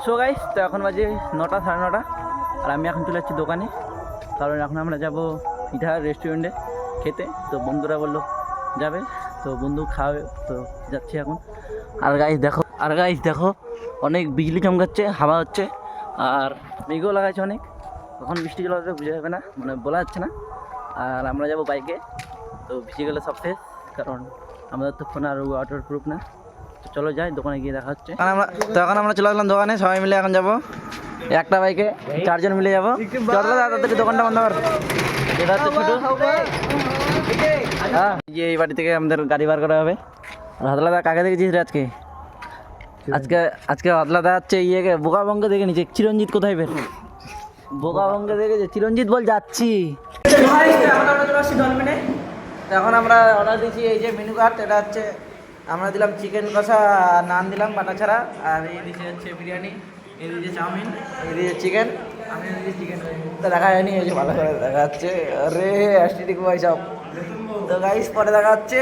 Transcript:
So guys, তো এখন বাজে 9টা 9:30, আর আমি এখন চলে যাচ্ছি দোকানে, কারণ এখন আমরা যাব ইটাহার রেস্টুরেন্টে খেতে। তো বন্ধুরা বললো যাবে, তো বন্ধু খাওয়াবে, তো যাচ্ছি এখন। আর গাইস দেখো অনেক বিজলি চমকাচ্ছে, হাওয়া হচ্ছে, আর মেঘও লাগাচ্ছে অনেক। কখন বৃষ্টি চলে আসবে বোঝা যাবে না, মানে বলা যাচ্ছে না। আর আমরা যাব বাইকে, তো ভিজে গেলে সব শেষ, কারণ আমাদের তো ফোন আর ওয়াটার প্রুফ না। তো চলো যাই, দোকানে গিয়ে দেখা হচ্ছে। এখন আমরা চলে আসলাম দোকানে, সবাই মিলে এখন যাবো একটা বাইকে, 4জন মিলে যাবো। চলো দাদা, দোকানটা বন্ধ কর। এটা হচ্ছে ছোটো, হ্যাঁ, এই বাড়ি থেকে আমাদের গাড়ি বার করা হবে। আর হাতলাদা কাকে দেখেছিস রে আজকে? আজকে হাতলাদা হচ্ছে ইয়েকে বোকাবঙ্গে দেখে নিচ্ছে। চিরঞ্জিত কোথায় বের? বোকাবঙ্গে দেখেছে চিরঞ্জিত, বল যাচ্ছি। এখন আমরা চলে আসছি ডলমেনে। এখন আমরা অর্ডার দিয়েছি, এই যে মেনু কার্ড, এটা হচ্ছে আমরা দিলাম চিকেন কষা, নান দিলাম বাটা ছাড়া, আর এই দিয়েছে হচ্ছে বিরিয়ানি, এই দিয়েছে চাউমিন, এই দিয়েছে চিকেন, আমি দিয়েছি চিকেন। তো দেখা যায়নি, এই যে ভালো করে দেখা যাচ্ছে। আরে অ্যাস্টিটিক ভাই সব। তো গাইস পরে দেখা হচ্ছে।